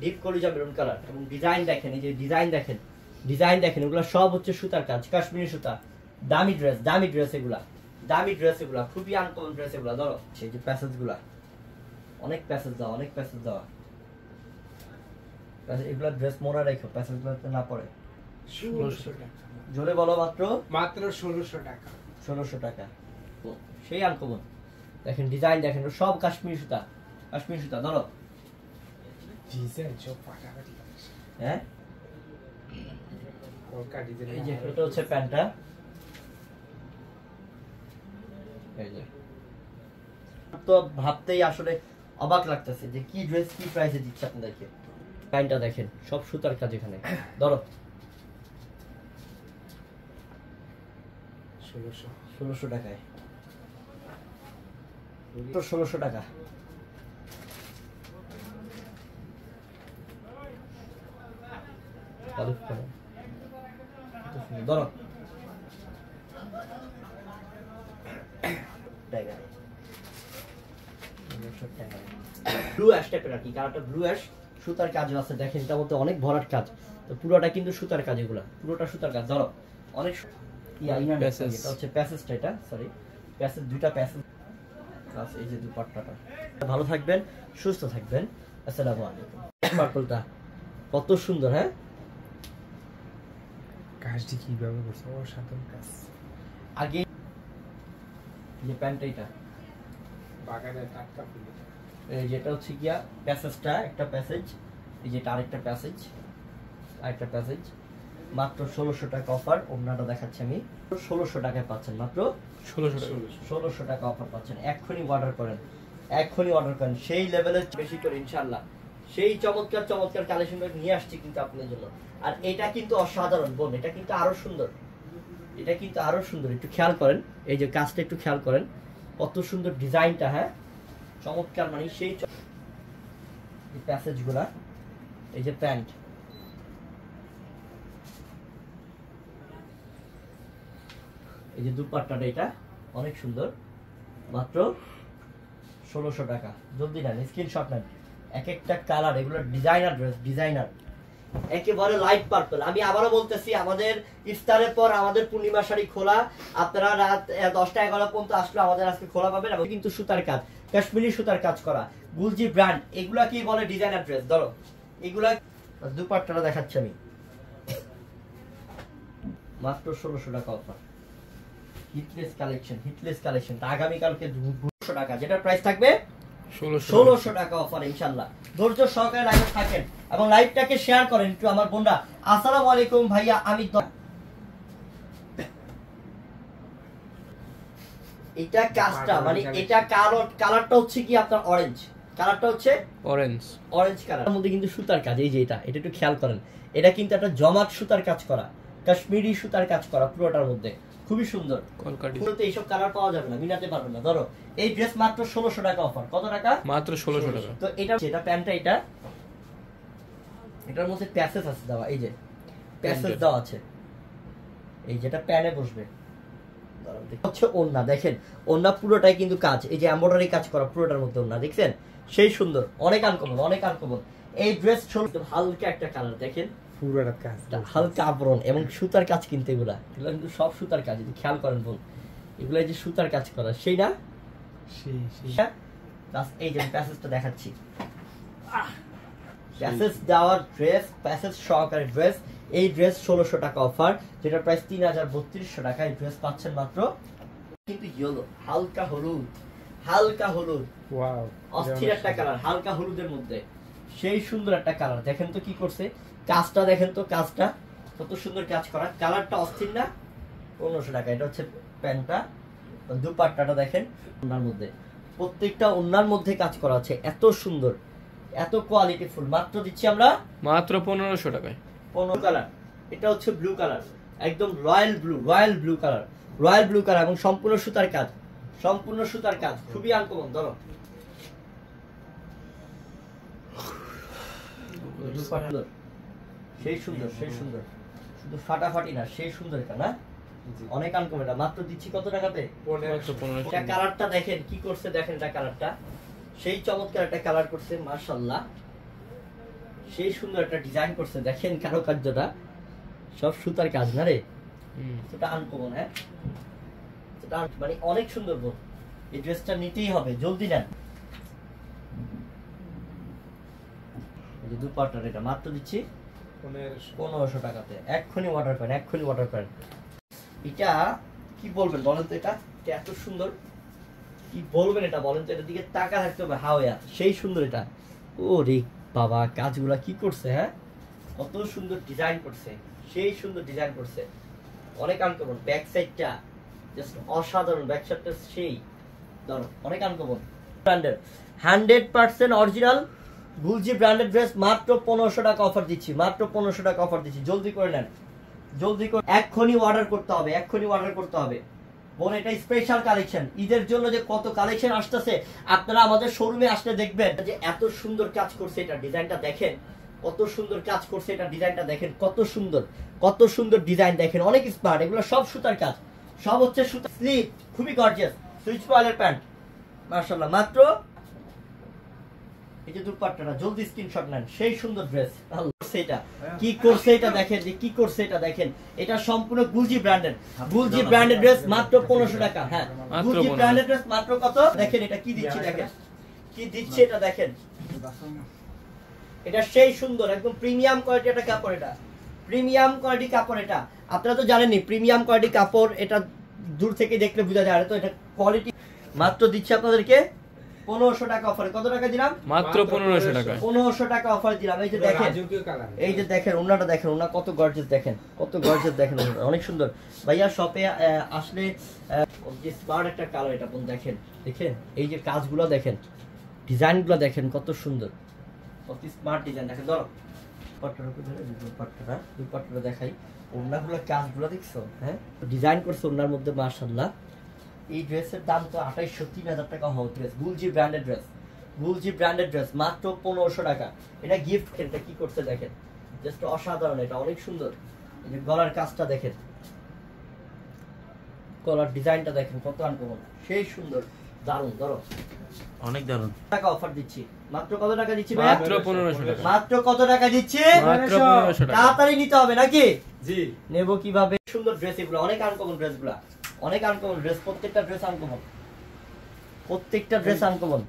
Deep কলিজা maroon colour এবং design দেখেন, এই যে ডিজাইন দেখেন এগুলো সব হচ্ছে সুতার কাজ, কাশ্মীরি সুতা। দামি ড্রেস এগুলা খুবই আনকমন ড্রেস এগুলা। ধরো সেই যে প্যাসেজ গুলা, অনেক প্যাসেজ দেওয়া এগুলা ড্রেস মোড়া রেখো, প্যাসেজ গুলোতে না পড়ে। 1600 টাকা। জোরে বলো। মাত্র 1600 টাকা। 1600 টাকা। সেই আনকমন দেখেন, ডিজাইন দেখেন, সব কাশ্মীরি সুতা। ধরো ডিজাইন সব ফাটাফাটি। হ্যাঁ, কলকা ডিজাইন। এই যে এটা হচ্ছে প্যান্টটা, এই যে তো ভাবতেই আসলে অবাক লাগতেছে যে কি ড্রেস কি প্রাইসে দিচ্ছে আপনাদেরকে। প্যান্টটা দেখেন, সব সুতার কাজ এখানে। ধরো 1600 টাকায়, তো 1600 টাকা। ধরো ব্লু অ্যাশ টাইপের আর কি, কালারটা ব্লু অ্যাশ, সুতার কাজ আছে দেখেন, এটার মধ্যে অনেক ভরাট কাজ। তো পুরোটা কিন্তু সুতার কাজ, এগুলা পুরোটা সুতার কাজ। ধরো অনেক এটা হচ্ছে প্যাসেজটা, এটা সরি প্যাসেজ, দুইটা প্যাসেজ প্লাস এই যে দুপাট্টাটা। ভালো থাকবেন, সুস্থ থাকবেন। আসসালামু আলাইকুম। পার্পলটা কত সুন্দর। হ্যাঁ, কাজটি কি ব্যবহার করছে? অসাধারণ কাজ। আগে যে প্যান্টটা, এটা বাগানের টাটকা ফুল। এই যেটা হচ্ছে গিয়া প্যাসেজটা, একটা প্যাসেজ, এই যেটা আরেকটা প্যাসেজ, মাত্র 1600 টাকা অফার। ওড়নাটা দেখাচ্ছি আমি, 1600 টাকায় পাচ্ছেন, মাত্র 1600 টাকা অফার পাচ্ছেন। এক্ষুনি অর্ডার করেন, সেই লেভেলের বেশি করে ইনশাআল্লাহ সেই চমৎকার কালেকশন নিয়ে আসছি কিন্তু আপনাদের জন্য। আর এটা কিন্তু অসাধারণ বোন, এটা কিন্তু আরো সুন্দর, একটু খেয়াল করেন, এই যে কাজটা একটু খেয়াল করেন, কত সুন্দর ডিজাইনটা। হ্যাঁ, চমৎকার, মানে সেই প্যাসেজ গুলা, এই যে প্যান্ট, এই যে দুপাট্টাটা, এটা অনেক সুন্দর, মাত্র 1600 টাকা। জলদি নেন, স্ক্রিনশট নেন। এক একটা কালার, এগুলো ডিজাইনার ড্রেস, একেবারে লাইট পার্পল। আমি আবারও বলতেছি, আমাদের ইফতারের পর আমাদের পূর্ণিমা শাড়ি খোলা, আপনারা রাত 10টা-11 পর্যন্ত আসলে আমাদের আজকে খোলা পাবেন। এবং কিন্তু সুতার কাজ, কাশ্মীরি সুতার কাজ করা, গুলজি ব্র্যান্ড, এগুলা কি বলে ডিজাইনার ড্রেস। ধরো এগুলা দুপাট্টাটা দেখাচ্ছি আমি, মাত্র 1600 টাকা অফার। হিটলেস কালেকশন আগামীকালকে 200 টাকা, যেটা প্রাইস থাকবে 1600 টাকা অফার ইনশাআল্লাহ। ধৈর্য সহকারে লাইভে থাকেন এবং লাইভটাকে শেয়ার করেন একটু আমার বোনরা। আসসালামু আলাইকুম ভাইয়া, আমি এটা কাজটা, মানে এটা কালারটা হচ্ছে কি আপনার অরেঞ্জ কালার, এর মধ্যে কিন্তু সুতার কাজ, এই যে এটা একটু খেয়াল করেন, এটা কিন্তু একটা জমাট সুতার কাজ করা, কাশ্মীরি সুতার কাজ করা পুরোটার মধ্যে, খুবই সুন্দর। পুরোতে এইসব কালার পাওয়া যাবে না, মিলাতে পারবেন না। ধরো এই ড্রেস মাত্র 1600 টাকা অফার। কত টাকা? মাত্র 1600 টাকা। তো এটা প্যান্টটা, এটার মধ্যে প্যাসেজ আছে দেওয়া, এই যে প্যাসেজ দেওয়া আছে, এই যেটা প্যানে বসবে। হচ্ছে ওড়না, দেখেন ওড়না পুরোটাই কিন্তু কাজ, এই যে এমব্রয়ডারি কাজ করা পুরোটার মধ্যে ওড়না, দেখছেন সেই সুন্দর, অনেক আনকমন। এই ড্রেস হালকা একটা কালার, দেখেন পুরোটা কাজ, হালকা আবরণ এবং সুতার কাজ, কিন্তু এগুলো কিন্তু সব সুতার কাজ, যদি খেয়াল করেন বোন, এগুলো যে সুতার কাজ করা, সেই না এই যে প্যাসেজটা দেখাচ্ছি, প্যাসেজ দেওয়ার ড্রেস, প্যাসেজ সহকারে ড্রেস। এই ড্রেস 1600 টাকা অফার, যেটা প্রাইস 3200 টাকা। এই ড্রেস পাচ্ছেন মাত্র, কিন্তু ইয়েলো, হালকা হলুদ, ওয়াও, অস্থির একটা কালার, হালকা হলুদের মধ্যে সেই সুন্দর একটা কালার। দেখেন তো কি করছে কাজটা, দেখেন তো কাজটা কত সুন্দর কাজ করা, কালারটা অস্থির না? 1500 টাকা। এটা হচ্ছে প্যান্টটা, দুপাট্টাটা দেখেন, ওনার মধ্যে প্রত্যেকটা ওনার মধ্যে কাজ করা আছে, এত সুন্দর, এত কোয়ালিটিফুল। মাত্র দিচ্ছি আমরা মাত্র 1500 টাকায়। 15 কালার, এটা হচ্ছে ব্লু কালার, একদম রয়্যাল ব্লু কালার এবং সম্পূর্ণ সুতার কাজ, খুবই আনকমন। ধরো সেই সুন্দর, শুধু ফাটাফাটি না, সেই সুন্দর, এটা না অনেক আনকমন। এটা মাত্র দিচ্ছি কত টাকাতে? 1500। কালারটা দেখেন কি করছে, দেখেন এটা কালারটা সেই চমৎকার একটা কালার করছে, মাশাআল্লাহ সেই সুন্দর একটা ডিজাইন করছে, দেখেন কারুকার্যটা সব সুতার কাজ না রে, সেটা আনকমন। হ্যাঁ সেটা মানে অনেক সুন্দর বোন, এই ড্রেসটা নিতেই হবে, জলদি নেন। এই যে দুপাট্টার এটা মাত্র দিচ্ছি 1500 টাকাতে, এক্ষুনি অর্ডার করেন, এক্ষুনি অর্ডার করেন। এটা কি বলবেন বলেন তো, এটা এত সুন্দর, কি বলবেন এটা বলেন তো, এটার দিকে তাকা থাকতে হবে হাওয়া, সেই সুন্দর এটা। ও রে বাবা, কাজগুলা কি করছে, হ্যাঁ কত সুন্দর ডিজাইন করছে, সেই সুন্দর ডিজাইন করছে, অনেক আনকমন। ব্যাক সাইডটা জাস্ট অসাধারণ, ব্যাক সাইডটা সেই ধরো অনেক আনকমন, ব্র্যান্ডেড 100% অরিজিনাল গুলজি ব্র্যান্ডেড ড্রেস, মাত্র 1500 টাকা অফার দিচ্ছি, মাত্র 1500 টাকা অফার দিচ্ছি, জলদি করে নেন, জলদি করে এক্ষুনি অর্ডার করতে হবে, এক্ষুনি অর্ডার করতে হবে বোন। এটা স্পেশাল কালেকশন, ঈদের জন্য যে কত কালেকশন আসতেছে, আপনারা আমাদের শোরুমে আসলে দেখবেন যে এত সুন্দর কাজ করছে, এটা ডিজাইনটা দেখেন কত সুন্দর কাজ করছে, এটা ডিজাইনটা দেখেন কত সুন্দর, কত সুন্দর ডিজাইন দেখেন, অনেক স্মার্ট, এগুলো সব সুতার কাজ, সব হচ্ছে সুতার স্লিভ, খুবই গর্জিয়াস, সুইচ পয়েলের প্যান্ট মাশাআল্লাহ। মাত্র এই যে দুপাট্টাটা, জলদি স্ক্রিনশট নেন, সেই সুন্দর ড্রেস। এটা কি করছে, এটা দেখেন যে কি করছে, এটা দেখেন, এটা সম্পূর্ণ গুলজি ব্র্যান্ডেড, গুলজি ব্র্যান্ডেড ড্রেস, মাত্র 1500 টাকা। হ্যাঁ গুলজি ব্র্যান্ডেড ড্রেস মাত্র কত, দেখেন এটা কি দিচ্ছি, দেখেন কি দিচ্ছে, এটা দেখেন, এটা সেই সুন্দর, একদম প্রিমিয়াম কোয়ালিটি একটা কাপড়, এটা প্রিমিয়াম কোয়ালিটি কাপড়। এটা আপনারা তো জানেনই প্রিমিয়াম কোয়ালিটি কাপড়, এটা দূর থেকে দেখলে বোঝা যায়, তো এটা কোয়ালিটি। মাত্র দিচ্ছি আপনাদেরকে 1500 টাকা অফারে, কত টাকা দিলাম, মাত্র 1500 টাকা, 1500 টাকা অফার দিলাম। এই যে দেখেন, এই যে দেখেন ওনাটা দেখেন, ওনা কত গর্জিয়াস দেখেন, কত গর্জিয়াস দেখেন, অনেক সুন্দর। ভাইয়া শপে আসলে যে স্মার্ট একটা কালার, এটা কোন দেখেন, দেখেন এই যে কাজগুলো দেখেন, ডিজাইনগুলো দেখেন কত সুন্দর, কত স্মার্ট ডিজাইন দেখেন। ধরো পাট্টার উপর ধরে দুপাট্টাটা দেখাই, ওনাগুলো কাজগুলো দেখছো, হ্যাঁ ডিজাইন করছে ওনার মধ্যে মাশাআল্লাহ। এই ড্রেসের দাম তো 2800-3000 টাকা হওয়া ড্রেস, গুলজি ব্র্যান্ডেড ড্রেস, গুলজি ব্র্যান্ডেড ড্রেস, মাত্র 1500 টাকা। এটা গিফট, এটা কি করতে দেখেন, জাস্ট অসাধারণ, এটা অনেক সুন্দর। এই যে গলার কাজটা দেখেন, গলার ডিজাইনটা দেখেন কত আনকমন, সেই সুন্দর, দারুণ। ধরো অনেক দারুণ, টাকা অফার দিচ্ছি, মাত্র কত টাকা দিচ্ছি ভাই, মাত্র 1500 টাকা, মাত্র কত টাকা দিচ্ছি, মাত্র 1500 টাকা। তাড়াতাড়ি নিতে হবে নাকি, জি নেব কিভাবে, সুন্দর ড্রেস এগুলো, অনেক আনকমন ড্রেসগুলো, অনেক আনকমন ড্রেস, প্রত্যেকটা ড্রেস আনকমন, প্রত্যেকটা ড্রেস আনকমন।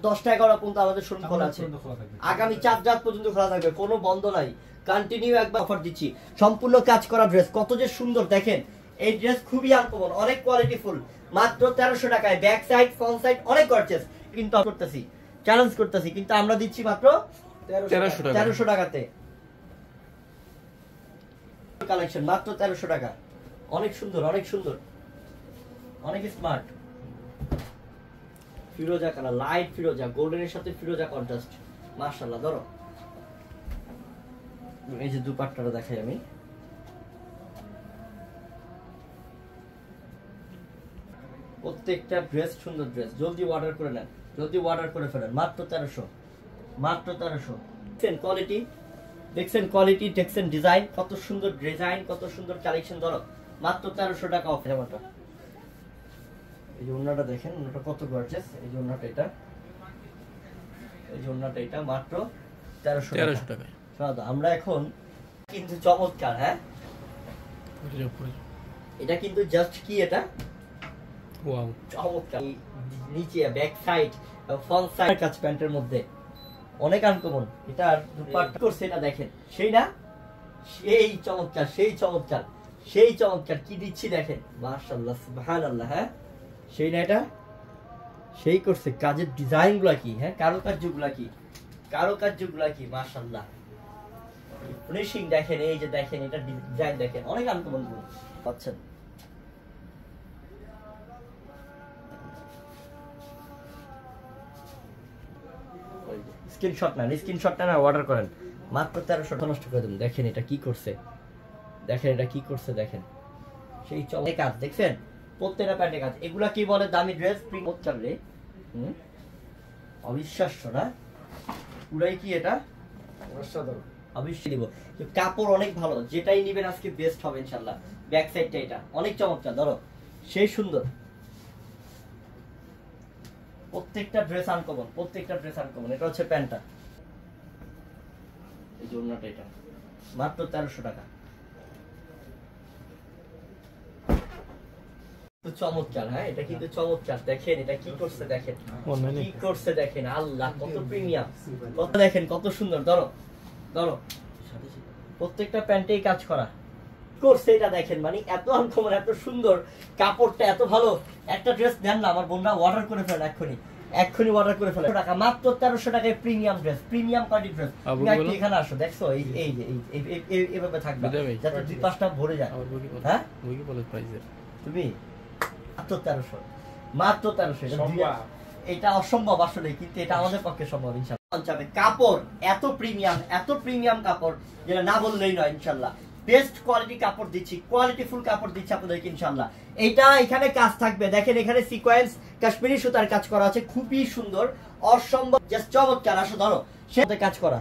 10টা-11 পর্যন্ত আমাদের শোরুম খোলা আছে, আগামী 4 রাত পর্যন্ত খোলা থাকবে, কোনো বন্ধ নাই, কন্টিনিউ একবার অফার দিচ্ছি। সম্পূর্ণ কাজ করা ড্রেস, কত যে সুন্দর দেখেন, এই ড্রেস খুবই আনকমন, অনেক কোয়ালিটি ফুল, মাত্র 1300 টাকায়, ব্যাক সাইড ফ্রন্ট সাইড অনেক গর্জিয়াস, কিন্তু করতেছি, চ্যালেঞ্জ করতেছি, কিন্তু আমরা দিচ্ছি মাত্র 1300 টাকাতে কালেকশন, মাত্র 1300 টাকা, অনেক সুন্দর, অনেক সুন্দর, অনেক স্মার্ট, ফিরোজা কালার, লাইট ফিরোজা, গোল্ডেনের সাথে ফিরোজা কন্ট্রাস্ট, মাশাআল্লাহ। ধরো এই যে দুপাট্টাটা দেখাই আমি, প্রত্যেকটা ড্রেস সুন্দর ড্রেস, জলদি অর্ডার করে নেন, জলদি অর্ডার করে ফেলেন, মাত্র 1300, মাত্র 1300। দেখছেন কোয়ালিটি, দেখছেন কোয়ালিটি, দেখছেন ডিজাইন, কত সুন্দর ডিজাইন, কত সুন্দর কালেকশন। ধরো মাত্র 1300 টাকা অফার। জামাটা এই যে ওন্নাটা দেখেন, ওন্নাটা কত গর্জিয়াস, এই যে ওন্নাটা এটা, এই যে ওন্নাটা এটা, মাত্র 1300 টাকা। শোনো আমরা এখন কিন্তু চমৎকার, হ্যাঁ এটা কিন্তু জাস্ট কি, এটা ওয়াও চমৎকার, নিচে ব্যাক সাইড ফ্রন্ট সাইড কাজ প্যান্টের মধ্যে, অনেক আনকমন। এটা দুপাট্টা করছে, এটা দেখেন, সেই না, সেই চমৎকার, সেই চমৎকার, সেই চমৎকার, কি দিচ্ছি দেখেন, মাশাআল্লাহ সুবহানাল্লাহ। হ্যাঁ সেই না, এটা সেই করছে, কাজের ডিজাইন গুলা কি, হ্যাঁ কারুকার্যগুলা কি, কারুকার্যগুলা কি, মাশাআল্লাহ, ফিনিশিং দেখেন, এই যে দেখেন, এটা ডিজাইন দেখেন, অনেক আনকমন পাচ্ছেন। স্ক্রিনশট নেন, স্ক্রিনশট নেন, অর্ডার করেন, মাত্র 1300 নষ্ট করে দেন। দেখেন এটা কি করছে, দেখেন এটা কি করছে, দেখেন সেই চমৎকার কাজ, দেখছেন প্রত্যেকটা প্যান্টের কাজ। এগুলা কি বলে, দামি ড্রেস, প্রিমিয়াম রে, অবিশ্বাস্য না, পুরাই কি এটা অবশ্যই দিব, কাপড় অনেক ভালো, যেটাই নিবেন আজকে বেস্ট হবে ইনশাআল্লাহ। ব্যাক সাইডটা এটা অনেক চমৎকার, ধরো সেই সুন্দর, প্রত্যেকটা ড্রেস আনকমন, প্রত্যেকটা ড্রেস আনকমন। এটা হচ্ছে প্যান্টটা, এই যে ওড়নাটা, এটা মাত্র 1300 টাকা। তো চমৎকার, হ্যাঁ এটা কিন্তু চমৎকার। দেখেন এটা কি করছে, দেখেন কি করছে, দেখেন আল্লাহ কত প্রিমিয়াম, কত দেখেন কত সুন্দর। ধরো ধরো, প্রত্যেকটা প্যান্টেই কাজ করা করছে, এটা দেখেন মানে এত আনকমন, এত সুন্দর কাপড়টা, এত ভালো। একটা ড্রেস দেন না আমার বোনরা, অর্ডার করে ফেলেন এক্ষুনি, এক্ষুনি অর্ডার করে ফেলেন। টাকা মাত্র 1300 টাকায় premium dress, premium quality dress. তুমি একটু এখানে আসো, দেখছো এই এই যে এইভাবে থাকবে যাতে দুই পাশটা ভরে যায়। হ্যাঁ তুমি মাত্র 1300, মাত্র 1300। এটা অসম্ভব আসলে, কিন্তু এটা আমাদের পক্ষে সম্ভব ইনশাআল্লাহ। কাপড় এত প্রিমিয়াম, এত প্রিমিয়াম কাপড় যেটা না বললেই নয় ইনশাআল্লাহ। বেস্ট কোয়ালিটি কাপড় দিচ্ছি, কোয়ালিটিফুল কাপড় দিচ্ছি আপনাদেরকে ইনশাআল্লাহ। এইটা এখানে কাজ থাকবে, দেখেন এখানে সিকোয়েন্স কাশ্মীরি সুতার কাজ করা আছে, খুবই সুন্দর, অসম্ভব, জাস্ট চমৎকার। আসো ধরো, সাথে কাজ করা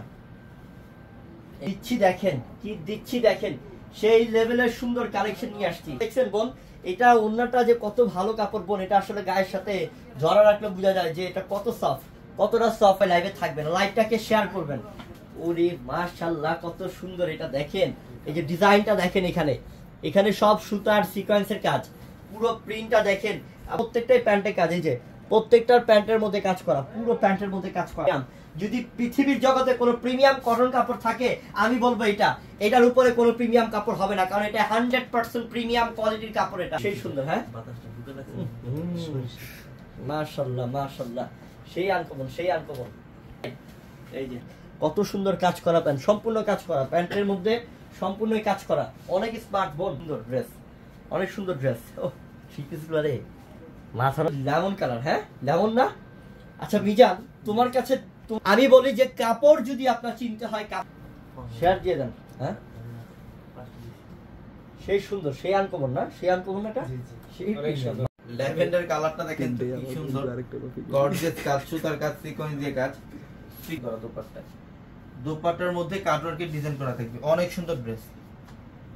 দিচ্ছি, দেখেন কি দিচ্ছি, দেখেন সেই লেভেলের সুন্দর কালেকশন নিয়ে আসছি। দেখছেন বোন, এটা ওন্নাটা যে কত ভালো কাপড় বোন, এটা আসলে গায়ের সাথে জড়া রাখলে বোঝা যায় যে এটা কত সফট, কতটা সফট। লাইভে থাকবেন, লাইভটাকে শেয়ার করবেন। ওরে মাশাআল্লাহ কত সুন্দর, এটা দেখেন এই যে ডিজাইনটা দেখেন, এখানে এখানে সব সুতার সিকোয়েন্সের কাজ, পুরো প্রিন্টটা দেখেন, প্রত্যেকটাই প্যান্টের কাজ, এই যে প্রত্যেকটার প্যান্টের মধ্যে কাজ করা, পুরো প্যান্টের মধ্যে কাজ করা। যদি পৃথিবীর জগতে কোনো প্রিমিয়াম কটন কাপড় থাকে আমি বলবো এটা, এটার উপরে কোনো প্রিমিয়াম কাপড় হবে না, কারণ এটা 100% প্রিমিয়াম কোয়ালিটির কাপড়। এটা সেই সুন্দর, হ্যাঁ মাশাআল্লাহ মাশাআল্লাহ, সেই আনকমন, সেই আনকমন। এই যে কত সুন্দর কাজ করা প্যান্ট, সম্পূর্ণ কাজ করা, প্যান্টের মধ্যে সম্পূর্ণ কাজ করা, অনেক স্মার্ট বোন, সুন্দর ড্রেস, অনেক সুন্দর ড্রেস। ও শিখেছিল রে, মাথা লেমন কালার, হ্যাঁ লেমন না? আচ্ছা মিজান, তোমার কাছে আমি বলি যে কাপড় যদি আপনার চিনতে হয়, শেয়ার দিয়ে দেন। হ্যাঁ সেই সুন্দর, সেই আনকমন না, সেই আনকমন এটা, সেই ল্যাভেন্ডার কালারটা দেখেন কি সুন্দর, গর্জিয়াস কাজ, সুতার কাজ, সিকোয়েন্স দিয়ে কাজ, ঠিক করা দোপাট্টা, দোপাট্টার মধ্যে কাটওয়ার্কের ডিজাইন করা থাকবে, অনেক সুন্দর ড্রেস।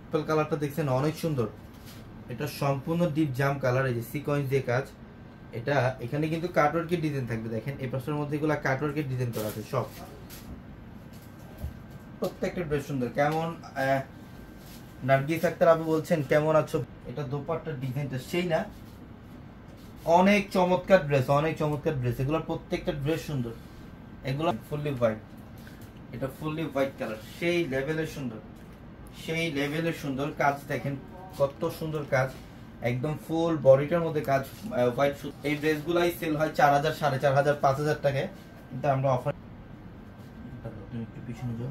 পার্পল কালারটা দেখছেন অনেক সুন্দর, এটা সম্পূর্ণ ডিপ জাম কালার, এই যে সিকোয়েন্স দিয়ে কাজ। এটা এখানে কিন্তু কাটওয়ার্কের ডিজাইন থাকবে, দেখেন এই পাশের মধ্যে এগুলা কাটওয়ার্কের ডিজাইন করা আছে সব, প্রত্যেকটা ড্রেস সুন্দর। কেমন নার্গিস আক্তার আপু বলছেন কেমন আছো? এটা দোপাট্টার ডিজাইনটা সেই না, অনেক চমৎকার ড্রেস, অনেক চমৎকার ড্রেস, এগুলোর প্রত্যেকটা ড্রেস সুন্দর। এগুলো ফুললি হোয়াইট, এটা ফুললি হোয়াইট কালার, সেই লেভেলের সুন্দর, সেই লেভেলের সুন্দর কাজ। দেখেন কত সুন্দর কাজ, একদম ফুল বডিটার মধ্যে কাজ, হোয়াইট। এই ড্রেসগুলাই সেল হয় 4000, 4500, 5000 টাকায়, কিন্তু আমরা অফার। একটু পিছনে যাও,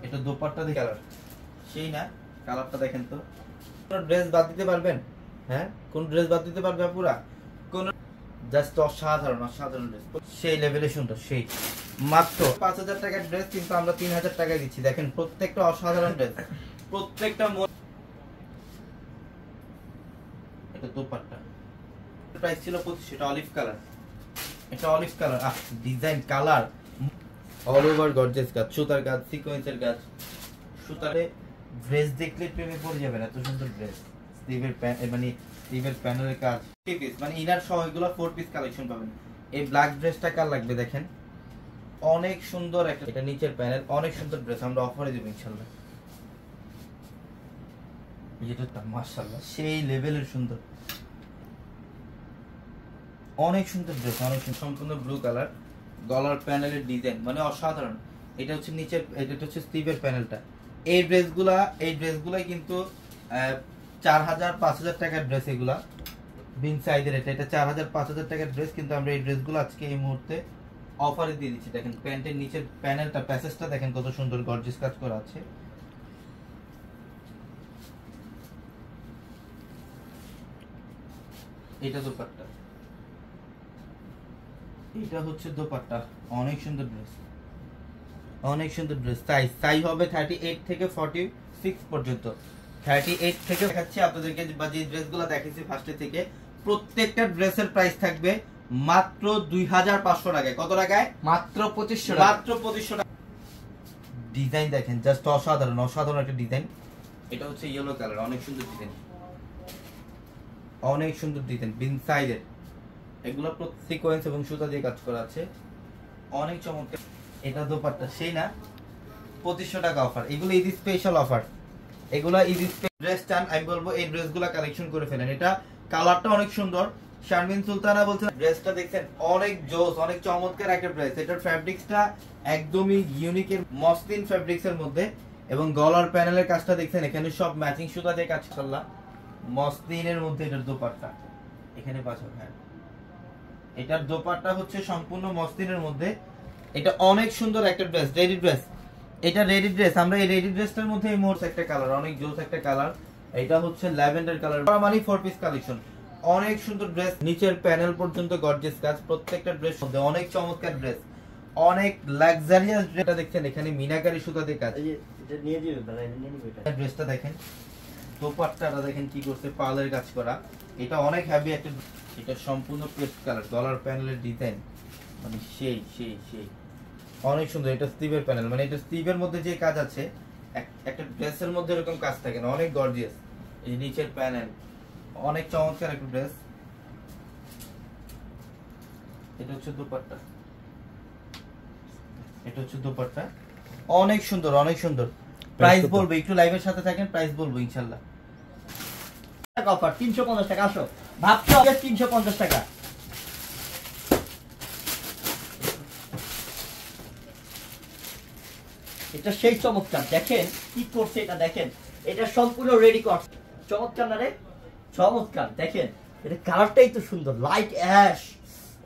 এটা দোপাট্টা দিয়ে কালার সেই না, কালারটা দেখেন তো। কোন ড্রেস বাদ দিতে পারবেন? হ্যাঁ কোন ড্রেস বাদ দিতে পারবে আপুরা? কোন জাস্ট অসাধারণ, অসাধারণ ড্রেস, সেই লেভেলে সুন্দর, সেই মাত্র 5000 টাকার ড্রেস কিন্তু আমরা 3000 টাকায় দিচ্ছি। দেখেন প্রত্যেকটা অসাধারণ ড্রেস, প্রত্যেকটা। এটা দোপাট্টা, প্রাইস ছিল 2500, এটা অলিভ কালার, এটা olive colour, design colour all over gorgeous কাজ, সুতার কাজ, সিকোয়েন্সের কাজ, সুতারে ড্রেস দেখলে প্রেমে পড়ে যাবেন, এত সুন্দর ড্রেস। স্লিভের প্যান্ট, মানে স্লিভের প্যানেলের কাজ, 3 পিস মানে ইনার সহ এগুলো 4 পিস কালেকশন পাবেন। এই ব্ল্যাক ড্রেসটা কার লাগবে দেখেন, অনেক সুন্দর একটা, এটা নিচের প্যানেল, অনেক সুন্দর ড্রেস, আমরা অফারে দেব ইনশাআল্লাহ। এটা মাশাআল্লাহ সেই লেভেলের সুন্দর, অনেক সুন্দর ড্রেস, অনেক সম্পূর্ণ ব্লু কালার, গলার প্যানেলের ডিজাইন মানে অসাধারণ। এটা হচ্ছে নিচের, এটা হচ্ছে স্লিভের প্যানেলটা। এই ড্রেসগুলাই কিন্তু 4000, 5000 টাকার ড্রেস, এগুলা বিন সাইজের। এটা 4000, 5000 টাকার ড্রেস, কিন্তু আমরা এই ড্রেসগুলো আজকে এই মুহূর্তে অফারে দিয়ে দিচ্ছি। দেখেন প্যান্টের নিচের প্যানেলটা, প্যাসেজটা দেখেন কত সুন্দর গর্জিয়াস কাজ করা আছে। এটা দোপাট্টা, এটা হচ্ছে দোপাট্টা, অনেক সুন্দর ড্রেস, অনেক সুন্দর ড্রেস। সাইজ হবে 38 থেকে 46 পর্যন্ত, 38 থেকে দেখাচ্ছি আপনাদেরকে, বা যে ড্রেসগুলো দেখাচ্ছি ফার্স্টে থেকে, প্রত্যেকটা ড্রেসের প্রাইস থাকবে মাত্র 2500 টাকায়। কত টাকায়? মাত্র 2500 টাকা, মাত্র 2500 টাকা। ডিজাইন দেখেন জাস্ট অসাধারণ, অসাধারণ একটা ডিজাইন। এটা হচ্ছে ইয়েলো কালার, অনেক সুন্দর ডিজাইন, অনেক সুন্দর ডিজাইন, বিন সাইজের, এগুলো সিকোয়েন্স এবং সুতা দিয়ে কাজ করা আছে, অনেক চমৎকার। এটা দোপাট্টা সেই না, 2500 টাকা অফার। এগুলো ঈদ স্পেশাল অফার, এগুলা ঈদ ড্রেস চান আমি বলবো এই ড্রেসগুলো কালেকশন করে ফেলেন। এটা কালারটা অনেক সুন্দর। শারমিন সুলতানা বলছেন ড্রেসটা দেখছেন অনেক জোস, অনেক চমৎকার একটা ড্রেস। এটার ফ্যাব্রিক্সটা একদমই ইউনিক এর মসলিন ফ্যাব্রিক্স এর মধ্যে, এবং গলার প্যানেলের কাজটা দেখছেন এখানে সব ম্যাচিং সুতা দিয়ে কাজ করলা, মসলিনের মধ্যে। এটার দোপাট্টা এখানে পাচ্ছেন, হ্যাঁ এটার দোপাট্টা হচ্ছে সম্পূর্ণ মসলিনের মধ্যে। এটা অনেক সুন্দর একটা ড্রেস, রেডি ড্রেস। এটা রেডি ড্রেস, আমরা এই রেডি ড্রেসটার মধ্যে এই মোর্স একটা কালার, অনেক জোস একটা কালার। এটা হচ্ছে ল্যাভেন্ডার কালার, মানে 4 পিস কালেকশন, অনেক সুন্দর ড্রেস। নিচের প্যানেল পর্যন্ত গর্জিয়াস কাজ, প্রত্যেকটা ড্রেস মধ্যে অনেক চমৎকার ড্রেস, অনেক লাক্সারিয়াস। যেটা দেখছেন এখানে মিনাকারি সুতা দিয়ে কাজ। এটা নিয়ে দিবেন দাদা, এটা নিয়ে নিবেন। এটা ড্রেসটা দেখেন, দোপাট্টাটা দেখেন কি করছে, পালের কাজ করা। এটা অনেক হেভি একটা, এটা সম্পূর্ণ পেস্ট কালার, গলার প্যানেলের ডিজাইন মানে সেই সেই সেই অনেক সুন্দর। এটা স্লিভের প্যানেল, মানে এটা স্লিভের মধ্যে যে কাজ আছে একটা ড্রেসের মধ্যে এরকম কাজ থাকে না, অনেক গর্জিয়াস। এই নিচের প্যানেল অনেক চমৎকার একটা ড্রেস। এটা হচ্ছে দোপাট্টা, এটা হচ্ছে দোপাট্টা, অনেক সুন্দর অনেক সুন্দর। প্রাইস বলবো, একটু লাইভের সাথে থাকেন, প্রাইস বলবো ইনশাআল্লাহ। অফার 350 টাকা। আসো ভাবছো 350 টাকা। এটা সেই চমৎকার, দেখেন কি করছে এটা, দেখেন এটা সম্পূর্ণ রেডি কর। চমৎকার না রে, চমৎকার। দেখেন এটা কালারটাই তো সুন্দর, লাইট অ্যাশ।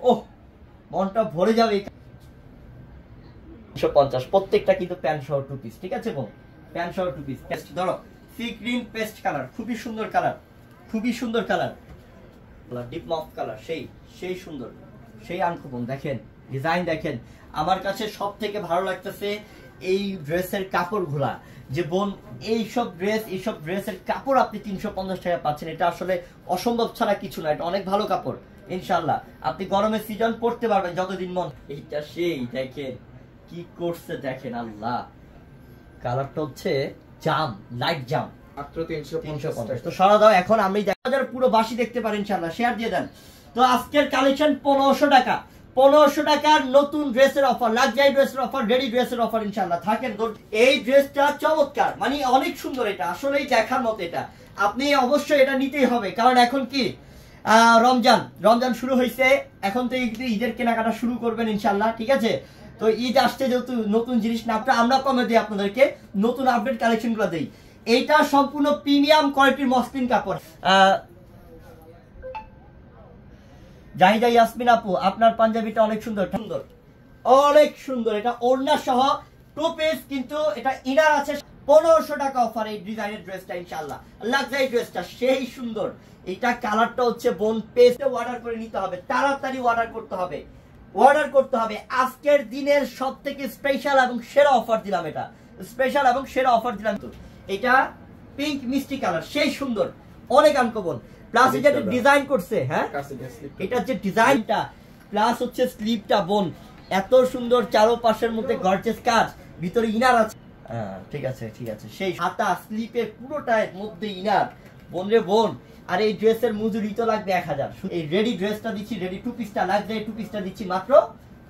ওহ, মনটা ভরে যাবে। 350 প্রত্যেকটা কিন্তু প্যান্ট সহ 2 পিস, ঠিক আছে বোন? প্যান্ট সহ 2 পিস। পেস্ট ধরো, সি গ্রিন পেস্ট কালার, খুবই সুন্দর কালার, খুবই সুন্দর কালার। ডিপ মফ কালার, সেই সেই সুন্দর, সেই আনকমন। দেখেন ডিজাইন দেখেন। আমার কাছে সব থেকে ভালো লাগতেছে এই ড্রেসের কাপড়গুলা, যে বোন এইসব ড্রেসের কাপড় আপনি 350 টাকা পাচ্ছেন। এটা আসলে অসম্ভব ছাড়া কিছু না, এটা অনেক ভালো কাপড়। ইনশাআল্লাহ আপনি গরমের সিজন পড়তে পারবেন যতদিন মন। এইটা সেই দেখেন কি করছে, দেখেন আল্লাহ। কালারটা হচ্ছে জাম, লাইট জাম, মাত্র 350 তো সারা দাও। এখন আমি পুরো বাসি দেখতে পারেন ইনশাআল্লাহ, শেয়ার দিয়ে দেন। তো আজকের কালেকশন 1500 টাকা, 1500 টাকার নতুন ড্রেসের অফার, লাক্সারি ড্রেসের অফার, রেডি ড্রেসের অফার ইনশাআল্লাহ। থাকেন, এই ড্রেসটা চমৎকার, মানে অনেক সুন্দর। এটা আসলেই দেখার মতো। এটা আপনি অবশ্যই এটা নিতেই হবে, কারণ এখন কি রমজান শুরু হয়েছে, এখন তো ঈদের কেনাকাটা শুরু করবেন ইনশাআল্লাহ, ঠিক আছে? তো ঈদ আসছে, যেহেতু নতুন জিনিস না আমরা কমে দিই আপনাদেরকে, নতুন আপডেট কালেকশন গুলো দিই। এইটা সম্পূর্ণ প্রিমিয়াম কোয়ালিটির মসলিন কাপড়। জাহিদা ইয়াসমিন আপু, আপনার পাঞ্জাবিটা অনেক সুন্দর, সুন্দর, অনেক সুন্দর। এটা ওড়না সহ 2 পিস, কিন্তু এটা ইনার আছে। 1500 টাকা অফার এই ডিজাইনের ড্রেসটা ইনশাআল্লাহ। লাক্সারি ড্রেসটা সেই সুন্দর। এটা কালারটা হচ্ছে বোন পেস্টে অর্ডার করে নিতে হবে, তাড়াতাড়ি অর্ডার করতে হবে, অর্ডার করতে হবে। আজকের দিনের সবথেকে স্পেশাল এবং সেরা অফার দিলাম, এটা স্পেশাল এবং সেরা অফার দিলাম। তো এটা পিঙ্ক মিষ্টি কালার, সেই সুন্দর, অনেক আনকমন। প্লাস এটা ডিজাইন করছে, হ্যাঁ এটা যে ডিজাইনটা, প্লাস হচ্ছে স্লিপটা বোন এত সুন্দর, চারোপাশের মধ্যে গর্জিয়াস কাজ, ভিতরে ইনার আছে। ঠিক আছে ঠিক আছে, সেই হাতা স্লিপের পুরোটার মধ্যে ইনার। বোন রে বোন, আর এই ড্রেসের মজুরি তো লাগবে 1000। এই রেডি ড্রেসটা দিচ্ছি, রেডি 2 পিসটা লাগবে, 2 পিসটা দিচ্ছি মাত্র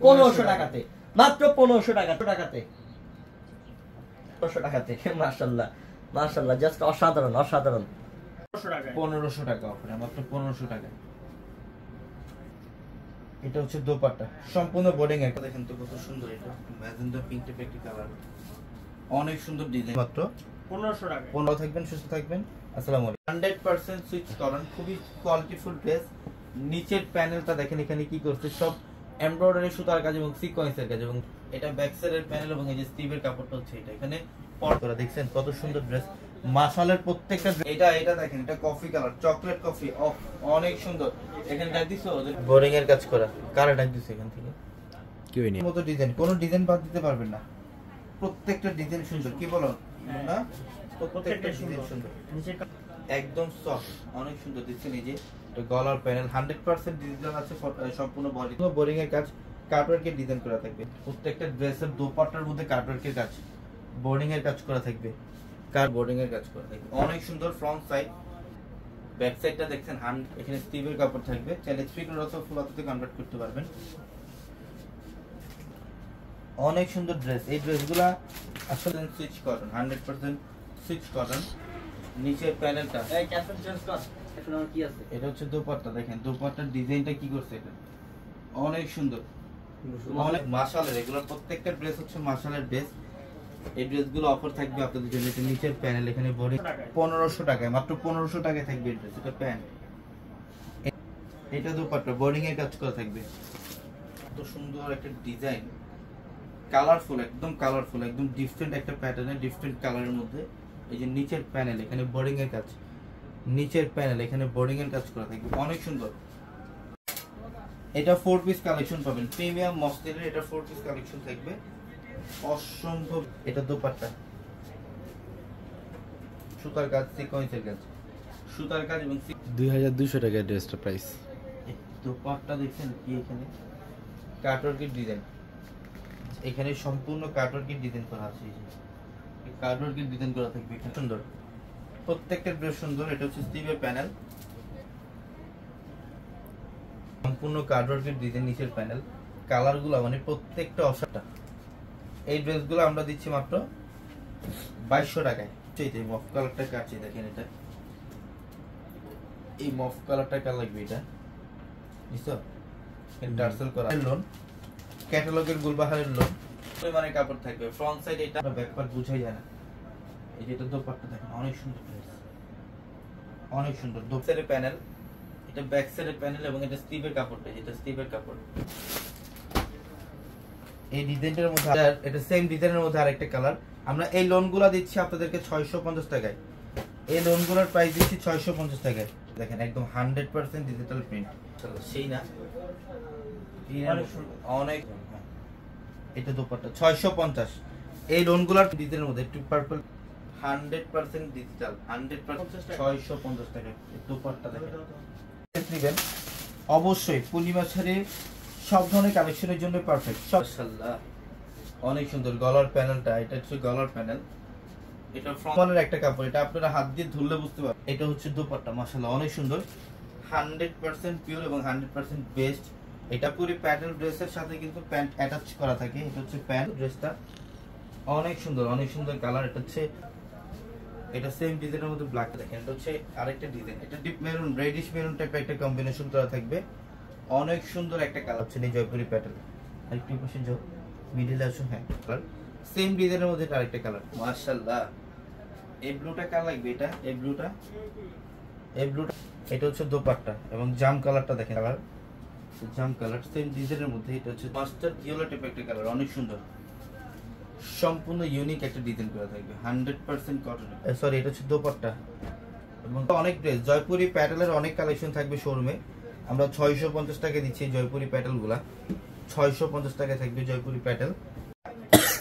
1500 টাকাতে, মাত্র 1500 টাকাতে, 1500 টাকাতে। মাশাআল্লাহ মাশাআল্লাহ, জাস্ট অসাধারণ অসাধারণ। 1500 টাকা অফারে, মাত্র 1500 টাকা। এটা হচ্ছে দোপাট্টা, সম্পূর্ণ বোর্ডিং একটা। দেখেন তো কত সুন্দর, এটা ম্যাজেন্টা পিঙ্ক টাইপের একটা কালার, অনেক সুন্দর ডিজাইন। মাত্র 1500 টাকা। 15 থাকবেন, সুস্থ থাকবেন। আসসালামু আলাইকুম। 100% সুইচ কটন, খুবই কোয়ালিটিফুল ড্রেস। নিচের প্যানেলটা দেখেন এখানে কি করছে, সব এমব্রয়ডারি সুতার কাজ এবং সিকোয়েন্সের কাজ, এবং এটা ব্যাক সাইডের প্যানেল এবং এই যে স্টিভের কাপড়টা হচ্ছে এটা এখানে পর করা। দেখছেন কত সুন্দর ড্রেস, মাশালের প্রত্যেকটা। এটা দেখেন, এটা কফি কালার, চকলেট কফি, অনেক সুন্দর। এখানে ডাক দিছো বোরিং এর কাজ করা, কারা ডাক দিছো এখান থেকে? কেউ নেই মতো ডিজাইন, কোনো ডিজাইন বাদ দিতে পারবেন না, প্রত্যেকটা ডিজাইন সুন্দর। কি বলো না, প্রত্যেকটা ডিজাইন সুন্দর, একদম সফট, অনেক সুন্দর। দেখছেন এই যে এটা গলার প্যানেল 100% ডিজিটাল আছে, সম্পূর্ণ বডি বোরিং এর কাজ, কাটওয়ার্কের ডিজাইন করা থাকবে। প্রত্যেকটা ড্রেসের দোপাট্টার মধ্যে কাটওয়ার্কের কাজ, বোর্ডিং এর কাজ করা থাকবে, কার বোর্ডিং এর কাজ করা থাকবে, অনেক সুন্দর। ফ্রন্ট সাইড ব্যাক সাইডটা দেখছেন এখানে স্টিভের কাপড় থাকবে, চাইলে থ্রি কোয়ার্টার অথবা ফুল হাতাতে কনভার্ট করতে পারবেন। অনেক সুন্দর ড্রেস, এই ড্রেসগুলা আসলে সুইচ কটন, 100% সুইচ কটন। নিচের প্যানেলটা এই ক্যান্সেল চেঞ্জ কর, এখন আর কি আছে? এটা হচ্ছে দোপাট্টা, দেখেন দোপাট্টার ডিজাইনটা কি করছে, এটা অনেক সুন্দর, অনেক মাশাআল্লাহ। এগুলো প্রত্যেকটা ড্রেস হচ্ছে মাশাআল্লাহর ড্রেস। এই ড্রেসগুলো অফার থাকবে আপনাদের জন্য। এটা নিচের প্যানেল, এখানে বডি 1500 টাকায়, মাত্র 1500 টাকায় থাকবে এই ড্রেস। এটা প্যান্ট, এটা দোপাট্টা বোর্ডিং এর কাজ করা থাকবে। এত সুন্দর একটা ডিজাইন, কালারফুল, একদম কালারফুল, একদম ডিফারেন্ট একটা প্যাটার্নে, ডিফারেন্ট কালারের মধ্যে। এই যে নিচের প্যানেল, এখানে বোর্ডিং এর কাজ, নিচের প্যানেল এখানে বোর্ডিং এর কাজ করা থাকবে, অনেক সুন্দর। এটা 4 পিস কালেকশন পাবেন, প্রিমিয়াম মসলিনের এটা 4 পিস কালেকশন থাকবে, অসম্ভব। এটা দোপাট্টা, সুতার কাজ, সিকোয়েন্সের কাজ, সুতার কাজ এবং 2200 টাকা ড্রেসটা প্রাইস। দোপাট্টা দেখছেন কি, এখানে কাটওয়ার্কের ডিজাইন, এখানে সম্পূর্ণ কাটওয়ার্কের ডিজাইন করা আছে। এই কাটওয়ার্কের ডিজাইন করা থাকবে, এখানে সুন্দর, প্রত্যেকটা ড্রেস সুন্দর। এটা হচ্ছে স্টিভের প্যানেল, সম্পূর্ণ কাটওয়ার্কের ডিজাইন, নিচের প্যানেল, কালারগুলো মানে প্রত্যেকটা অসাধারণ। এই ড্রেসগুলো আমরা দিচ্ছি মাত্র 2200 টাকায়। এই মফ কালারটা কাটছে, দেখেন এটা, এই মফ কালারটা কার লাগবে, এটা বুঝছো, টার্সেল করা লোন, ক্যাটালগের গুলবাহারের লোন, মানে কাপড় থাকবে। ফ্রন্ট সাইড এটা ব্যাক পার্ট বুঝাই যায় না। এই যে এটা দোপাট্টা দেখেন, অনেক সুন্দর ড্রেস, অনেক সুন্দর। দোপ সাইডের প্যানেল, এটা ব্যাক সাইডের প্যানেল এবং এটা স্টিভের কাপড়টা, যেটা স্টিভের কাপড়। এই ডিজাইনটার মধ্যে এটা সেম ডিজাইনের মধ্যে আরেকটা কালার। আমরা এই লোনগুলো দিচ্ছি আপনাদেরকে 650 টাকায়। এই লোনগুলোর প্রাইস দিচ্ছি 650 টাকায়। দেখেন একদম 100% ডিজিটাল প্রিন্ট, সেই না অনেক। এটা দোপাট্টা 650। এই লোনগুলোর ডিজাইনের মধ্যে একটু পার্পল, 100% ডিজিটাল, 100% 650 টাকা। দোপাট্টা দেখেন, নেবেন অবশ্যই পূর্ণিমা ছাড়ে সব ধরনের কালেকশনের জন্য পারফেক্ট। মাশাআল্লাহ অনেক সুন্দর। গলার প্যানেলটা, এটা হচ্ছে গলার প্যানেল, এটা ফ্রন্টের একটা কাপড়, এটা আপনারা হাত দিয়ে ধরলে বুঝতে পারবেন। এটা হচ্ছে দোপাট্টা, মাশাআল্লাহ অনেক সুন্দর, 100% পিওর এবং 100% বেস্ট। এটা পুরো প্যাটেল ড্রেসের সাথে কিন্তু প্যান্ট অ্যাটাচ করা থাকে। এটা হচ্ছে প্যান্ট, ড্রেসটা অনেক সুন্দর, অনেক সুন্দর কালার। এটা হচ্ছে, এটা সেম ডিজাইনের মধ্যে ব্ল্যাক, দেখেন এটা হচ্ছে আরেকটা ডিজাইন, এটা ডিপ মেরুন, রেডিশ মেরুন টাইপের একটা কম্বিনেশন করা থাকবে, অনেক সুন্দর একটা কালার। হচ্ছে এই জয়পুরি প্যাটেল, আরেকটু পাশে যাও, মিডলে আসো, হ্যাঁ কালার সেম ডিজাইনের মধ্যে আরেকটা কালার, মাশাআল্লাহ। এই ব্লুটা কার লাগবে, এটা এই ব্লুটা, এই ব্লুটা। এটা হচ্ছে দোপাট্টা এবং জাম কালারটা দেখেন, কালার জাম কালার সেম ডিজাইনের মধ্যে। এটা হচ্ছে মাস্টার্ড ইয়েলো টাইপের একটা কালার, অনেক সুন্দর, সম্পূর্ণ ইউনিক একটা ডিজাইন করা থাকবে, 100% কটন। সরি, এটা হচ্ছে দোপাট্টা এবং অনেক ড্রেস জয়পুরি প্যাটেলের অনেক কালেকশন থাকবে শোরুমে। আমরা 650 টাকা দিচ্ছি জয়পুরি প্যাটেলগুলা, 650 টাকা থাকবে জয়পুরি প্যাটেল।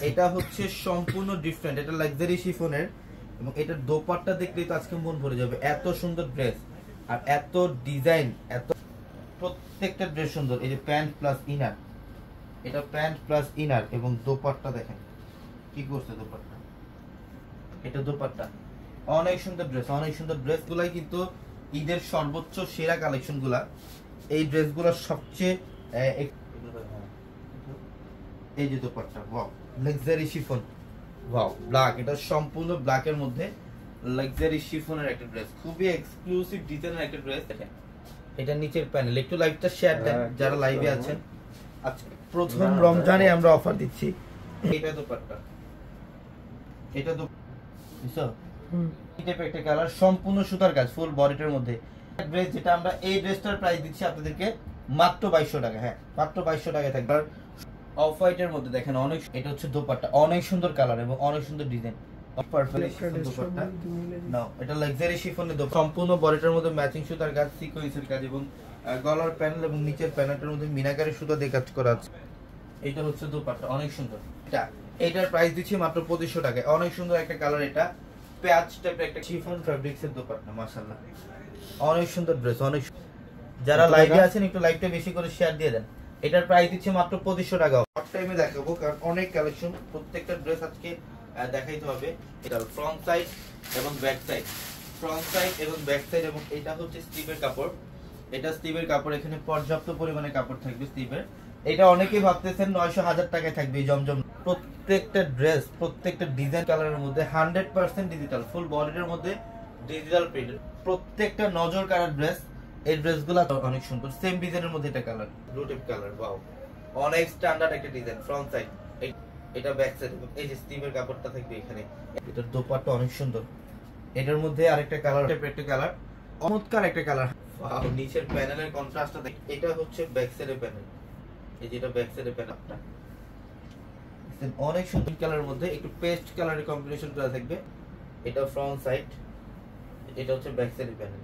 এটা হচ্ছে সম্পূর্ণ ডিফারেন্ট, এটা লাক্সারি শিফনের এবং এটার দোপাট্টা দেখলেই তো আজকে মন ভরে যাবে। এত সুন্দর ড্রেস আর এত ডিজাইন, এত প্রত্যেকটা ড্রেস সুন্দর। এই যে প্যান্ট প্লাস ইনার, এটা প্যান্ট প্লাস ইনার এবং দোপাট্টা দেখেন কি করছে দোপাট্টা, এটা দোপাট্টা অনেক সুন্দর ড্রেস, অনেক সুন্দর ড্রেস গুলাই কিন্তু ঈদের সর্বোচ্চ সেরা কালেকশন গুলা। এই ড্রেসগুলো সবচেয়ে এই যে dupatta, wow luxury chiffon, wow black, এটা সম্পূর্ণ ব্ল্যাকের মধ্যে লাক্সারি শিফনের একটা ড্রেস, খুবই এক্সক্লুসিভ ডিজাইনের একটা ড্রেস। দেখেন এটা নিচের প্যানেল, একটু লাইভটা শেয়ার দেন যারা লাইভে আছেন। আজকে প্রথম রমজানে আমরা অফার দিচ্ছি। এটা দোপাট্টা, এটা বুঝছো এটা একটা কালার, সম্পূর্ণ সুতার কাজ, ফুল বডিটার মধ্যে ড্রেস, যেটা আমরা এই ড্রেসটার প্রাইস দিচ্ছি আপনাদেরকে মাত্র 2200 টাকা। হ্যাঁ মাত্র 2200 টাকায় থাকবে। অফ হোয়াইটের মধ্যে দেখেন অনেক, এটা হচ্ছে দোপাট্টা, অনেক সুন্দর কালার এবং অনেক সুন্দর ডিজাইন। এটা লাক্সারি শিফনের দোপাট্টা, সম্পূর্ণ বডিটার মধ্যে ম্যাচিং সুতার কাজ, সিকোয়েন্সের কাজ এবং গলার প্যানেল এবং নিচের প্যানেলটার মধ্যে মিনাকারি সুতা দিয়ে কাজ করা আছে। এটা হচ্ছে দোপাট্টা, অনেক সুন্দর। এটার প্রাইস দিচ্ছি মাত্র 2500 টাকায়। অনেক সুন্দর একটা কালার, এটা প্যাচ টাইপের একটা শিফন ফ্যাব্রিক্স এর দোপাট্টা, মাশাআল্লাহ অনেক সুন্দর ড্রেস। অনেক যারা লাইভে আছেন একটু লাইভটা বেশি করে শেয়ার দিয়ে দেন। এটার প্রাইস দিচ্ছি মাত্র 2500 টাকা। শর্ট টাইমে দেখাবো কারণ অনেক কালেকশন, প্রত্যেকটা ড্রেস আজকে দেখাইতে হবে। এটা ফ্রন্ট সাইড এবং ব্যাক সাইড ফ্রন্ট সাইড এবং ব্যাক সাইড, এবং এটা হচ্ছে স্টিভের কাপড়। এটা স্টিভের কাপড়, এখানে পর্যাপ্ত পরিমাণে কাপড় থাকবে স্টিভের। এটা অনেকেই ভাবতেছেন 900-1000 টাকায় থাকবে এই জমজম। প্রত্যেকটা ড্রেস, প্রত্যেকটা ডিজাইন কালারের মধ্যে 100% ডিজিটাল, ফুল বডির মধ্যে ডিজিটাল প্রিন্ট, প্রত্যেকটা নজর কালার ড্রেস। এই ড্রেসগুলো অনেক সুন্দর, সেম ডিজাইনের মধ্যে এটা colour, blue tape colour, wow অনেক স্ট্যান্ডার্ড একটা ডিজাইন। ফ্রন্ট সাইড, এটা ব্যাক সাইড, এই যে স্টিভের কাপড়টা থাকবে এখানে। এটার দোপাট্টা অনেক সুন্দর, এটার মধ্যে আরেকটা কালার, একটা কালার, চমৎকার একটা কালার। ওয়াও, নিচের প্যানেলের কন্ট্রাস্টটা দেখ। এটা হচ্ছে ব্যাক সাইডের প্যানেল, এই যে এটা ব্যাক সাইডের প্যানেলটা অনেক সুন্দর কালারের মধ্যে একটু পেস্ট কালারের কম্বিনেশন করা থাকবে। এটা ফ্রন্ট সাইড, এটা হচ্ছে ব্যাক সাইডের প্যানেল।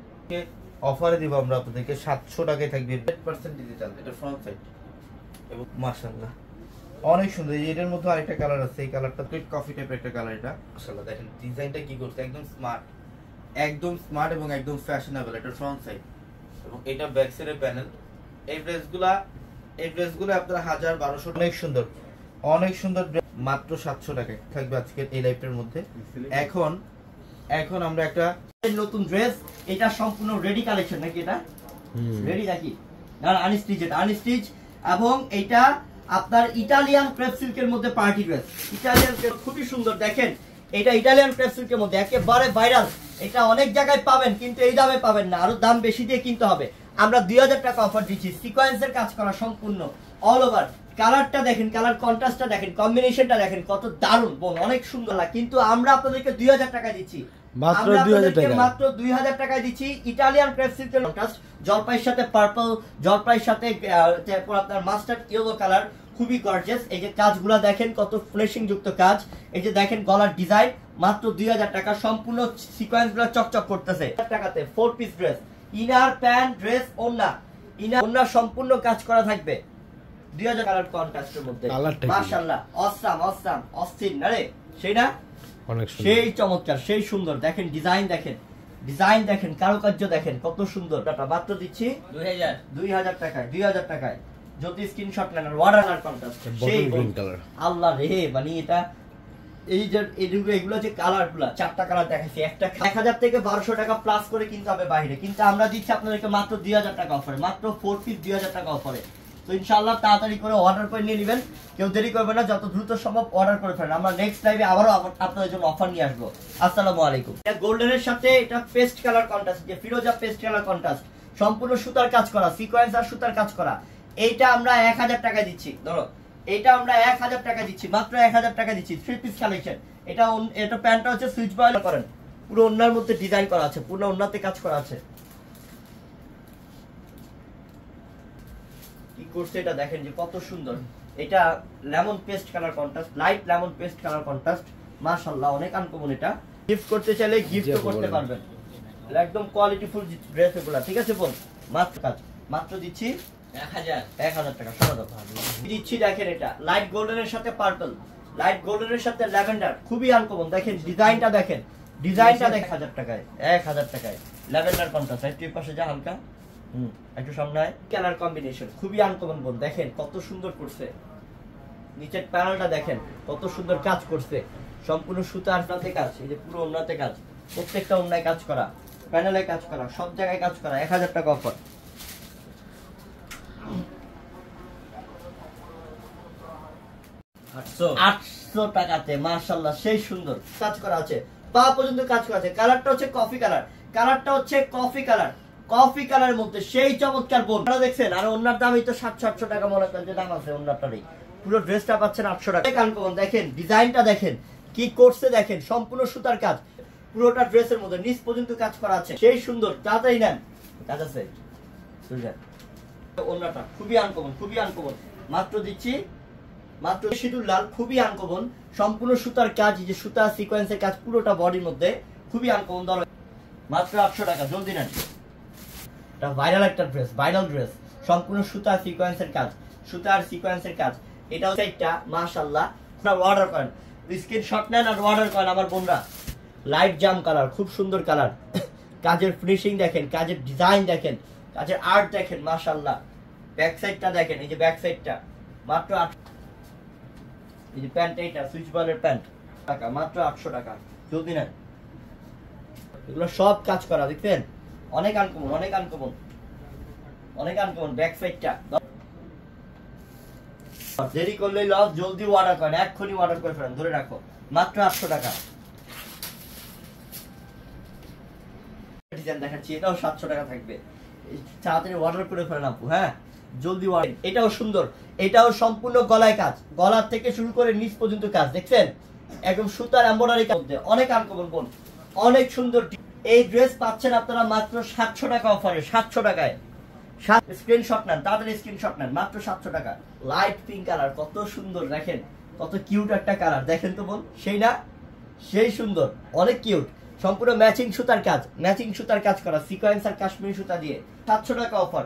অফারে দিব আমরা আপনাদেরকে 700 টাকায় থাকবে 100% ডিজিটাল। এটা ফ্রন্ট সাইড এবং মাশাআল্লাহ অনেক সুন্দর। এটার মধ্যে আরেকটা কালার আছে, এই কালারটা একটু কফি টাইপের একটা কালার। এটা মাশাআল্লাহ দেখেন ডিজাইনটা কি করছে, একদম স্মার্ট, একদম স্মার্ট এবং একদম ফ্যাশনেবল। এটা ফ্রন্ট সাইড এবং এটা ব্যাক সাইডের প্যানেল। এই ড্রেসগুলো আপনারা 1000-1200, অনেক সুন্দর, অনেক সুন্দর ড্রেস, মাত্র 700 টাকায় থাকবে আজকের এই লাইফের মধ্যে। এখন আমরা একটা নতুন ড্রেস, এটা সম্পূর্ণ রেডি কালেকশন নাকি? এটা রেডি নাকি? না, আনস্টিচ। এটা আনস্টিচ এবং এটা আপনার ইটালিয়ান ক্রেপ সিল্কের মধ্যে পার্টি ড্রেস। ইটালিয়ান ক্রেপ খুবই সুন্দর, দেখেন এটা ইটালিয়ান ক্রেপ সিল্কের মধ্যে একেবারে ভাইরাল। এটা অনেক জায়গায় পাবেন কিন্তু এই দামে পাবেন না, আরো দাম বেশি দিয়ে কিনতে হবে। আমরা 2000 টাকা অফার দিচ্ছি, সিকোয়েন্সের কাজ করা সম্পূর্ণ অল ওভার। কালারটা দেখেন, কালার কন্ট্রাস্টটা দেখেন, কম্বিনেশনটা দেখেন কত দারুণ, বোন অনেক সুন্দর লাগে। কিন্তু আমরা আপনাদেরকে 2000 টাকা দিচ্ছি, মাত্র 2000 টাকা, মাত্র 2000 টাকায় দিচ্ছি। ইটালিয়ান ক্রেপ সিল্কের কন্ট্রাস্ট, জলপাইয়ের সাথে পার্পল, জলপাইয়ের সাথে আপনার মাস্টার্ড ইয়েলো কালার, খুবই গর্জিয়াস। এই যে কাজগুলো দেখেন কত ফিনিশিং যুক্ত কাজ। এই যে দেখেন গলার ডিজাইন, মাত্র 2000 টাকা, সম্পূর্ণ সিকোয়েন্সগুলো চকচক করতেছে। টাকাতে 4 piece dress, inner pant dress, ওন্না সম্পূর্ণ কাজ করা থাকবে 2000 কালার কন্ট্রাস্টের মধ্যে। মাশাআল্লাহ অসাম অসাম অস্থির না রে, সেই না? অনেক সুন্দর, সেই চমৎকার, সেই সুন্দর। দেখেন ডিজাইন দেখেন, কারুকার্য দেখেন কত সুন্দর। মাত্র দিচ্ছি 2000 টাকায়, 2000 টাকায়। যদি স্ক্রিনশট নেন, ওয়াটার কন্ট্রাস্ট, সেই গ্রিন কালার। আল্লাহ রে, মানে এটা এই যে এগুলো যে কালারগুলো, 4টা কালার দেখাচ্ছি, একটা 1000 থেকে 1200 টাকা প্লাস করে কিনতে হবে বাইরে, কিন্তু আমরা দিচ্ছি আপনাদেরকে মাত্র 2000 টাকা অফারে, মাত্র 4 পিস 2000 টাকা অফারে। তো ইনশাআল্লাহ তাড়াতাড়ি করে অর্ডার করে নিয়ে নেবেন, কেউ দেরি করবে না, যত দ্রুত সম্ভব অর্ডার করে ফেলেন। আমরা নেক্সট লাইভে আবারও আপনাদের জন্য অফার নিয়ে আসবো। আসসালামু আলাইকুম। এটা গোল্ডেনের সাথে এটা পেস্ট কালার কন্ট্রাস্ট, যে ফিরোজা পেস্ট কালার কন্ট্রাস্ট, সম্পূর্ণ সুতার কাজ করা, সিকোয়েন্স আর সুতার কাজ করা। এইটা আমরা 1000 টাকা দিচ্ছি, ধরো এটা আমরা 1000 টাকা দিচ্ছি, মাত্র 1000 টাকা দিচ্ছি। 3 পিস কালেকশন। এটা প্যান্টটা হচ্ছে সুইচ বয়েল করেন, পুরো ওন্নার মধ্যে ডিজাইন করা আছে, পুরো ওন্নাতে কাজ করা আছে। কি করছে এটা দেখেন যে কত সুন্দর। এটা lemon paste colour contrast, light lemon paste colour contrast, মাশাআল্লাহ অনেক আনকমন। এটা গিফট করতে চাইলে গিফট করতে পারবেন, একদম কোয়ালিটিফুল ড্রেস এগুলা, ঠিক আছে বোন? মাত্র দিচ্ছি 1000 টাকা। দিচ্ছি দেখেন, এটা লাইট গোল্ডেনের সাথে পার্পল, লাইট গোল্ডেনের সাথে ল্যাভেন্ডার, খুবই আনকমন। দেখেন ডিজাইনটা দেখেন, 1000 টাকায়, 1000 টাকায় ল্যাভেন্ডার কন্ট্রাস্ট। একটু পাশে যা হালকা, একটু সামনে কালার কম্বিনেশন, খুবই আনকমন বোন। দেখেন কত সুন্দর করছে, নিচের প্যানেলটা দেখেন কত সুন্দর কাজ করছে, সম্পূর্ণ সুতার ওন্নাতে কাজ, এই যে পুরো ওন্নাতে কাজ, প্রত্যেকটা ওন্নায় কাজ করা, প্যানেলে কাজ করা, সব জায়গায় কাজ করা। 1000 টাকা অফার। 800 টাকাতে মাশাআল্লাহ সেই সুন্দর কাজ করা আছে, পা পর্যন্ত কাজ করা আছে। কালারটা হচ্ছে কফি কালার, কফি কালারের মধ্যে সেই চমৎকার বোন। আপনারা দেখছেন, আর ওন্নার দামই তো 700-800 টাকা, মনে করেন যে দাম আছে ওন্নারটারই। পুরো ড্রেসটা পাচ্ছেন 800 টাকা। দেখেন ডিজাইনটা দেখেন কি করছে, দেখেন সম্পূর্ণ সুতার কাজ, পুরোটা ড্রেসের মধ্যে নিচ পর্যন্ত কাজ করা আছে, সেই সুন্দর। তাড়াতাড়ি নেন, কাজ আছে। ওন্নাটা খুবই আনকমন, মাত্র দিচ্ছি মাত্র সিঁদুর লাল, খুবই আনকমন, সম্পূর্ণ সুতার কাজ, যে সুতা সিকোয়েন্সের কাজ পুরোটা বডির মধ্যে, খুবই আনকমন। ধরো মাত্র 800 টাকা, জলদি নেন। এটা ভাইরাল একটা ড্রেস, সম্পূর্ণ সুতা সিকোয়েন্সের কাজ, এটা হচ্ছে একটা মাশাআল্লাহ। আপনারা অর্ডার করেন, স্ক্রিনশট নেন আর অর্ডার করেন আমার বোনরা। লাইট জাম কালার, খুব সুন্দর কালার, কাজের ফিনিশিং দেখেন, কাজের ডিজাইন দেখেন, কাজের আর্ট দেখেন, মাশাআল্লাহ। ব্যাক সাইডটা দেখেন, এই যে ব্যাক সাইডটা মাত্র 800। এই যে প্যান্ট, এইটা সুইচ বলের প্যান্ট, টাকা মাত্র 800 টাকা, জলদি নেন। এগুলো সব কাজ করা দেখছেন, অনেক আনকমন, অনেক আনকমন, অনেক আনকমন। ব্যাক সাইডটা দেরি করলে লস, জলদি অর্ডার করেন, এক্ষুনি অর্ডার করে ফেলেন, ধরে রাখো মাত্র 800 টাকা। ডিজাইন দেখাচ্ছি, এটাও 700 টাকা থাকবে, তাড়াতাড়ি অর্ডার করে ফেলেন আপু, হ্যাঁ জলদি অর্ডার। এটাও সুন্দর, এটাও সম্পূর্ণ গলায় কাজ, গলার থেকে শুরু করে নিচ পর্যন্ত কাজ দেখছেন, একদম সুতার এমব্রয়ডারি কাজ, অনেক আনকমন বোন, অনেক সুন্দর। এই ড্রেস পাচ্ছেন আপনারা মাত্র 700 টাকা অফারে, 700 টাকায়। স্ক্রিনশট নেন, তাড়াতাড়ি স্ক্রিনশট নেন, মাত্র 700 টাকা। লাইট পিঙ্ক কালার, কত সুন্দর দেখেন, কত কিউট একটা কালার, দেখেন তো বোন, সেই না, সেই সুন্দর, অনেক কিউট। সম্পূর্ণ ম্যাচিং সুতার কাজ, ম্যাচিং সুতার কাজ করা, সিকোয়েন্স আর কাশ্মীরি সুতা দিয়ে। 700 টাকা অফার,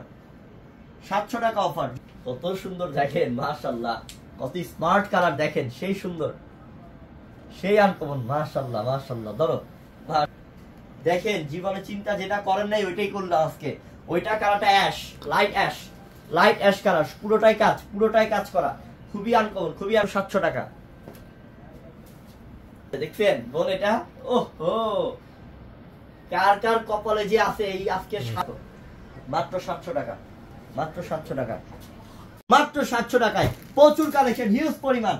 700 টাকা অফার। কত সুন্দর দেখেন, মাশাআল্লাহ, কত স্মার্ট কালার দেখেন, সেই সুন্দর, সেই আনকমন, মাশাআল্লাহ মাশাআল্লাহ। ধরো দেখেন, জীবনে চিন্তা যেটা করেন নাই ওইটাই করলাম আজকে। ওইটা কালারটা ash, light ash, light ash colour, পুরোটাই কাজ, পুরোটাই কাজ করা, খুবই আনকমন, খুবই। 700 টাকা দেখছেন বোন, এটা ওহো, কার কার কপালে যে আছে এই আজকে মাত্র 700 টাকা, মাত্র 700 টাকা, মাত্র 700 টাকায় প্রচুর কালেকশন, হিউজ পরিমাণ।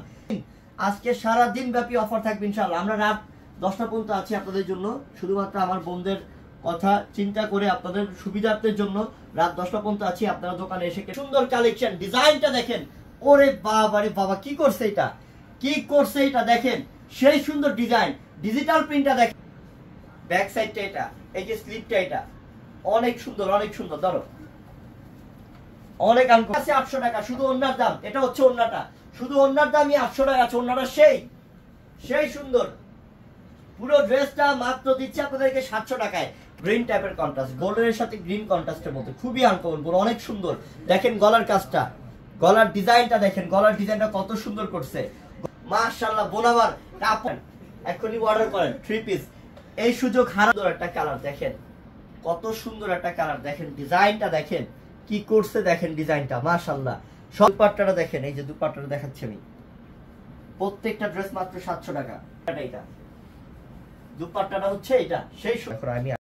আজকে সারা দিন ব্যাপী অফার থাকবে ইনশাআল্লাহ। আমরা রাত 10টা পর্যন্ত আছি আপনাদের জন্য, শুধুমাত্র আমার বোনদের কথা চিন্তা করে, আপনাদের সুবিধার্থের জন্য রাত 10টা পর্যন্ত আছি। আপনারা দোকানে এসে সুন্দর কালেকশন, ডিজাইনটা দেখেন, ওরে বাবা রে বাবা, কি করছে এটা, কি করছে এটা দেখেন, সেই সুন্দর ডিজাইন, ডিজিটাল প্রিন্টটা দেখেন, ব্যাক সাইডটা এটা, এই যে স্লিপটা এটা অনেক সুন্দর, অনেক সুন্দর। ধরো অনেক আছে 800 টাকা শুধু ওন্নার দাম, এটা হচ্ছে ওন্নাটা, শুধু ওন্নার দামই 800 টাকা আছে। ওন্নাটা সেই সেই সুন্দর, পুরো ড্রেসটা মাত্র দিচ্ছে আপনাদেরকে 700 টাকায়। গ্রিন টাইপের কন্ট্রাস্ট, গোল্ডের সাথে গ্রিন কন্ট্রাস্টের মধ্যে, খুবই আনকমন, অনেক সুন্দর। দেখেন গলার কাজটা, গলার ডিজাইনটা দেখেন, গলার ডিজাইনটা কত সুন্দর করছে, মাশাআল্লাহ। বোনাবার কাপড় এখনই অর্ডার করেন, 3 পিস, এই সুযোগ হারানোর একটা কালার দেখেন, কত সুন্দর একটা কালার দেখেন, ডিজাইনটা দেখেন কি করছে, দেখেন ডিজাইনটা, মাশাআল্লাহ। সব দুপাট্টাটা দেখেন, এই যে দুপাট্টাটা দেখাচ্ছি আমি, প্রত্যেকটা ড্রেস মাত্র 700 টাকা। এটা দুপাট্টাটা হচ্ছে এটা, সেই আমি